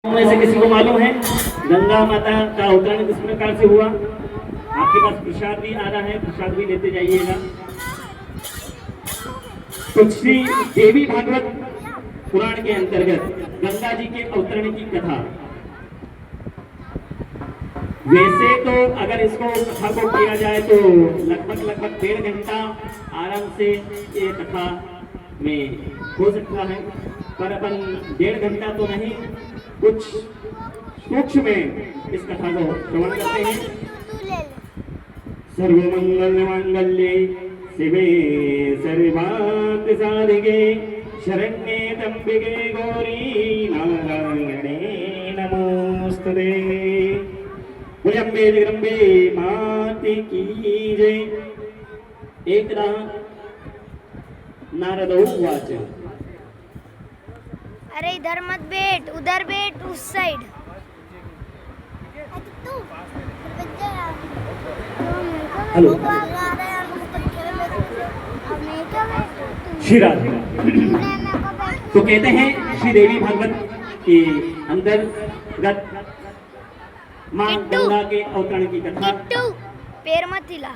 में से किसी को मालूम है गंगा माता का अवतरण किस प्रकार से हुआ? आपके पास प्रसाद भी आ रहा है, प्रसाद भी लेते जाइएगा। तो श्री देवी भागवत पुराण के अंतर्गत गंगा जी के अवतरण की कथा। वैसे तो अगर इसको कथा को किया जाए तो लगभग 1.5 घंटा आराम से ये कथा में हो सकता है, पर अपन 1.5 घंटा तो नहीं, कुछ सूक्ष्म में इस कथा को श्रवण करते हैं। सर्वमंगल मांगल्ये शिवे सर्वार्थ साधिके शरण्ये त्र्यंबके गौरी नारायणे नमोस्तुते। भुजंबे जगदंबे माते की जय। एकदा नारदो उवाच। अरे इधर मत बैठ, उधर बैठ, उस साइड। हेलो श्री राधे। तो कहते हैं श्री देवी भागवत के अंतर्गत मां गंगा के अवतरण की कथा। पैर मत हिला।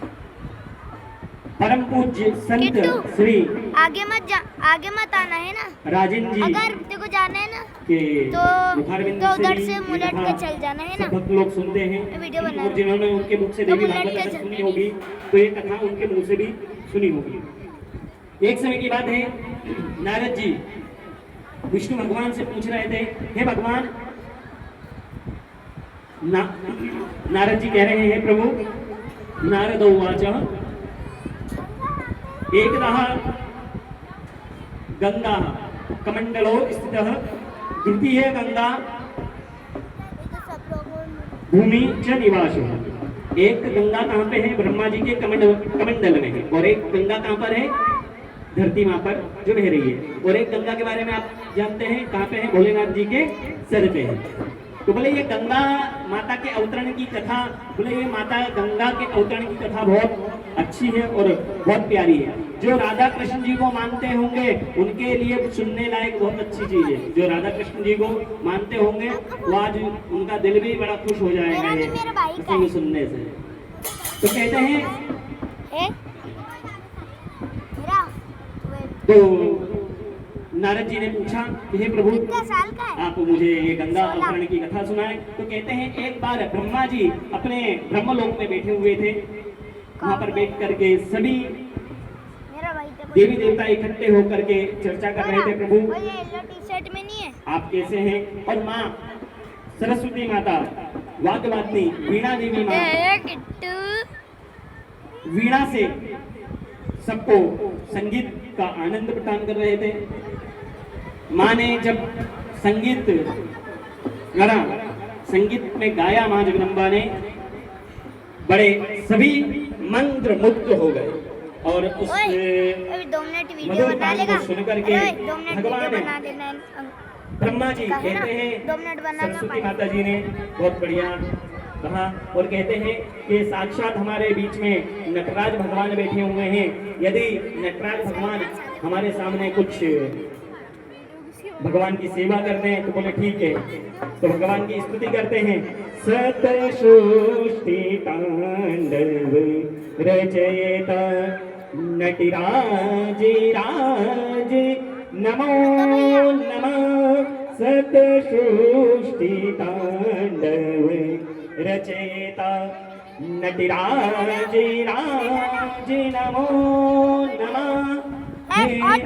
परम पूज्य संत श्री आगे मत आना है ना। राजन जी, अगर तेको जाना है ना तो उधर से मुलट के चल जाना है ना। सब लोग सुनते हैं वीडियो बना और जिन्होंने उनके मुख से देवी भागवत कथा सुनी होगी तो ये कथा उनके मुंह से भी सुनी होगी। एक समय की बात है, नारद जी विष्णु भगवान से पूछ रहे थे, हे भगवान। नारद जी कह रहे हैं, प्रभु नारद उवाच। एकदा गंगा कमंडलो स्थितः द्वितीय गंगा भूमि च निवासो। एक गंगा कहाँ पे है? ब्रह्मा जी के कमंडल में है, और एक गंगा कहाँ पर है? धरती माँ पर जो बह रही है। और एक गंगा के बारे में आप जानते हैं कहाँ पे है? भोलेनाथ जी के सर पे है। तो बोले ये गंगा माता के अवतरण की कथा, बोले ये माता गंगा के अवतरण की कथा बहुत अच्छी है और बहुत प्यारी है। जो राधा कृष्ण जी को मानते होंगे उनके लिए सुनने लायक बहुत अच्छी चीज है। जो राधा कृष्ण जी को मानते होंगे वो आज उनका दिल भी बड़ा खुश हो जाएगा ये सुनने से। तो कहते हैं तो नारद जी ने पूछा कि हे प्रभु आप मुझे ये गंगा अवतरण की कथा सुनाएं। तो कहते हैं एक बार ब्रह्मा जी अपने ब्रह्मलोक में बैठे हुए थे। वहां पर बैठ करके सभी देवी देवता इकट्ठे होकर के चर्चा कर रहे थे, प्रभु आप कैसे हैं? और माँ सरस्वती माता वाग्वादिनी वीणा देवी माँ वीणा से सबको संगीत का आनंद प्रदान कर रहे थे। माँ ने जब संगीत गढ़ा, संगीत में गाया, माँ जगदम्बा ने बड़े सभी मंत्र मुग्ध हो गए। और उस मधुर तान को सुन करके भगवान ब्रह्मा जी कहते हैं, सरस्वती माता जी ने बहुत बढ़िया कहा और कहते हैं कि साक्षात हमारे बीच में नटराज भगवान बैठे हुए हैं। यदि नटराज भगवान हमारे सामने कुछ भगवान की सेवा करते हैं तो बोले ठीक है। तो भगवान की स्तुति करते हैं। सतसृष्टि तांडव रचयित नटराज नमो नमः। सतसृष्टि तांडव रचयित नटराज नमो नमः। हे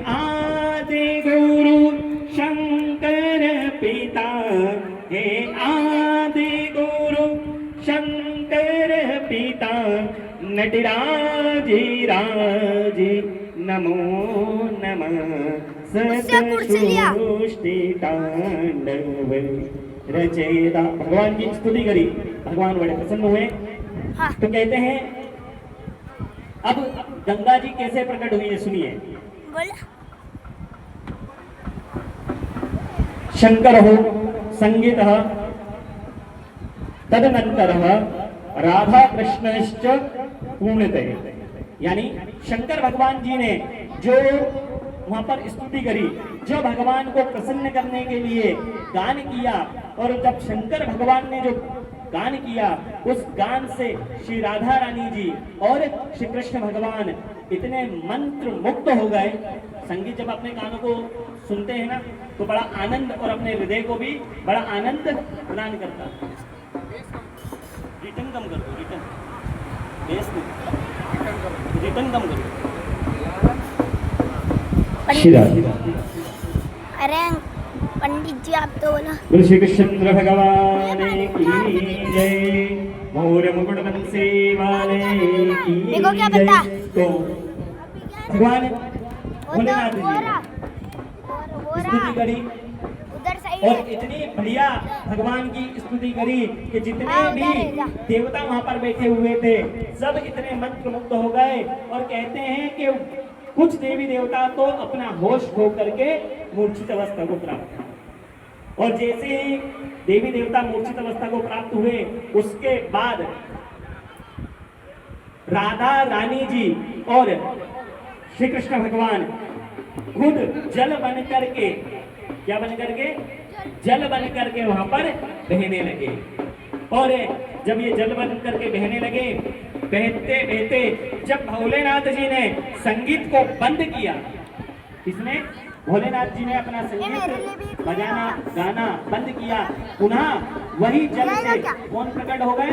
आदि गुरु शंकर पिता, हे आदि गुरु शंकर पिता नटराज नमो नमः। सतसृष्टि तांडव रचयिता। भगवान की स्तुति करी, भगवान बड़े प्रसन्न हुए। तो कहते हैं अब गंगा जी कैसे प्रकट हुई है सुनिए। शंकर हो संगीत तदनंतर राधा कृष्णश्च पूर्णतः, यानी शंकर भगवान जी ने जो वहां पर स्तुति करी, जो भगवान को प्रसन्न करने के लिए गान किया। और जब शंकर भगवान ने जो गान किया, उस गान से श्री राधा रानी जी और श्री कृष्ण भगवान इतने मंत्र मुक्त हो गए। संगीत जब अपने कानों को सुनते हैं ना, तो बड़ा आनंद और अपने हृदय को भी बड़ा आनंद प्रदान करता है। रिटर्न कम करो, रिटर्न बेस में रिटर्न कम करो। अरे पंडित जी आप तो बोलो। बोलो श्री कृष्ण भगवान की जय, मोर मुकुट बंसी वाले की देखो क्या बता। जय। तो भगवान भोलेनाथ जी वो स्तुति रहा करी उधर साइड और है। इतनी बढ़िया भगवान की स्तुति करी कि जितने हाँ, भी उधर है, जा। देवता वहां पर बैठे हुए थे, सब इतने मंत्र मुक्त हो गए। और कहते हैं कि कुछ देवी देवता तो अपना होश खो करके मूर्छित अवस्था को प्राप्त हुए। और जैसे ही देवी देवता मूर्छित अवस्था को प्राप्त हुए, उसके बाद राधा रानी जी और श्री कृष्ण भगवान खुद जल बन करके, क्या बन करके, जल बन करके वहां पर बहने लगे। और जब ये जल बन करके बहने लगे, बहते बहते जब भोलेनाथ जी ने संगीत को बंद किया, इसने भोलेनाथ जी ने अपना संगीत बजाना गाना बंद किया, पुनः वही जल से कौन प्रकट हो गए,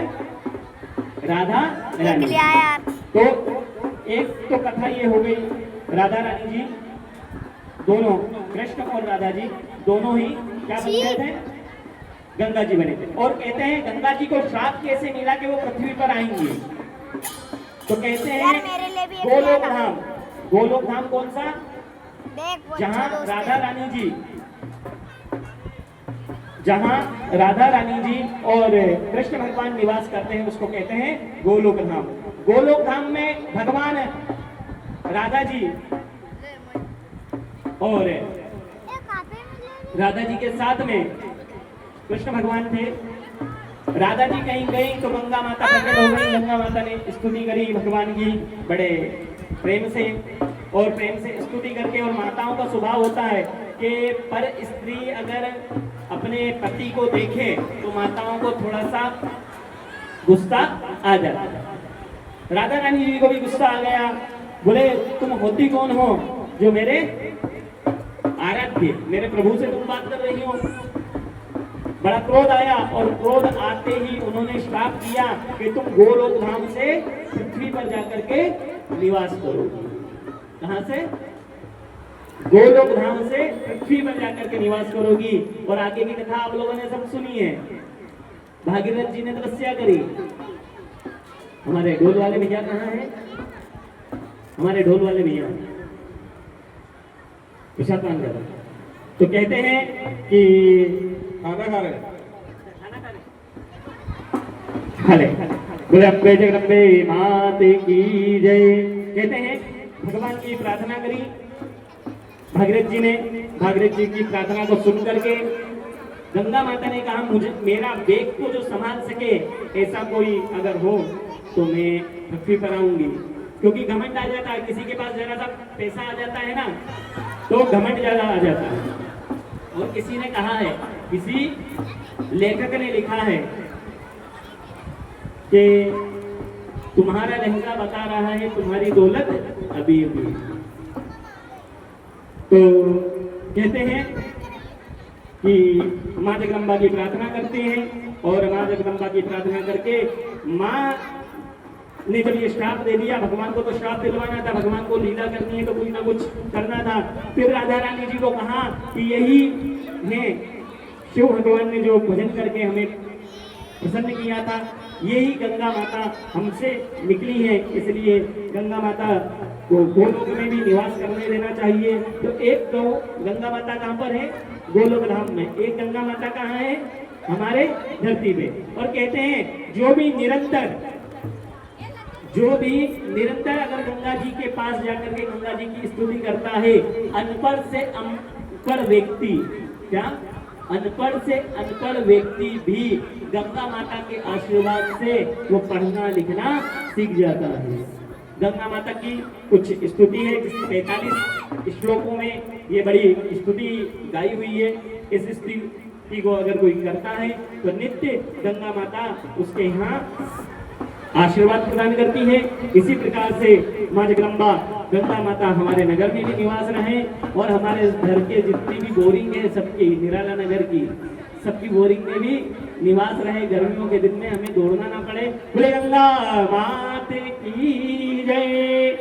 राधा रानी। तो एक तो कथा ये हो गई, राधा रानी जी दोनों, कृष्ण और राधा जी दोनों ही क्या बन गए थे, गंगा जी बने थे। और कहते हैं गंगा जी को श्राप कैसे मिला कि वो पृथ्वी पर आएंगी, तो कहते हैं गोलोक धाम। गोलोक धाम कौन सा, जहां राधा रानी जी, जहां राधा रानी जी और कृष्ण भगवान निवास करते हैं, उसको कहते हैं गोलोक धाम। गोलोक धाम में भगवान राधा जी और राधा जी के साथ में कृष्ण भगवान थे। राधा जी कहीं गई तो गंगा माता प्रकट हो गई। गंगा माता ने स्तुति करी भगवान की बड़े प्रेम से, और प्रेम से स्तुति करके। और माताओं का स्वभाव होता है कि पर स्त्री अगर अपने पति को देखे तो माताओं को थोड़ा सा गुस्सा आ जाता है। राधा रानी जी को भी गुस्सा आ गया, बोले तुम होती कौन हो जो मेरे आराध्य, मेरे प्रभु से तुम बात कर रही हो। बड़ा क्रोध आया, और क्रोध आते ही उन्होंने श्राप दिया कि तुम गोलोक धाम से पृथ्वी पर जाकर के निवास करोगी। कहां से, गोलोक धाम से पृथ्वी पर जाकर के निवास करोगी। और आगे की कथा आप लोगों ने सब सुनी है। भागीरथ जी ने तपस्या करी। हमारे ढोल वाले भैया कहाँ हैं, हमारे ढोल वाले भैया विशाखान कर। तो कहते हैं कि खाना खा रहे, बोले अम्बे जगदम्बे मात की जय। कहते हैं भगवान की प्रार्थना करी भागीरथ जी ने। भागीरथ जी की प्रार्थना को सुन करके गंगा माता ने कहा, मुझे मेरा वेग को जो संभाल सके ऐसा कोई अगर हो तो मैं पृथ्वी पर आऊंगी। क्योंकि घमंड आ जाता है, किसी के पास जरा सा पैसा आ जाता है ना, तो घमंड ज्यादा आ जाता है। और किसी ने कहा है, किसी लेखक ने लिखा है कि तुम्हारा लहंगा बता रहा है तुम्हारी दौलत अभी अभी। तो कहते हैं कि माँ जगदम्बा की प्रार्थना करते हैं, और माँ जगदम्बा की प्रार्थना करके माँ ने जब ये श्राप दे दिया, भगवान को तो श्राप दिलवाना था, भगवान को लीला करनी है तो कुछ ना कुछ करना था। फिर राधा रानी जी को कहा कि यही है शिव भगवान ने जो भजन करके हमें प्रसन्न किया था, यही गंगा माता हमसे निकली है, इसलिए गंगा माता को गोलोक में भी निवास करने देना चाहिए। तो एक तो गंगा माता कहाँ पर है, गोलोक धाम में। एक गंगा माता कहाँ है, हमारे धरती पे। और कहते हैं जो भी निरंतर अगर गंगा जी के पास जाकर के गंगा जी की स्तुति करता है, अनपढ़ से अनपढ़ व्यक्ति, क्या अनपढ़ से अनपढ़ व्यक्ति भी गंगा माता के आशीर्वाद से वो पढ़ना लिखना सीख जाता है। गंगा माता की कुछ स्तुति है, 45 श्लोकों में ये बड़ी स्तुति गाई हुई है। इस स्तुति को अगर कोई करता है तो नित्य गंगा माता उसके यहाँ आशीर्वाद प्रदान करती है। इसी प्रकार से माँ जगदम्बा गंगा माता हमारे नगर में भी निवास रहे और हमारे घर के जितनी भी बोरिंग है सबकी, निराला नगर की सबकी बोरिंग में भी निवास रहे। गर्मियों के दिन में हमें दौड़ना ना पड़े। बोले गंगा माता की जय।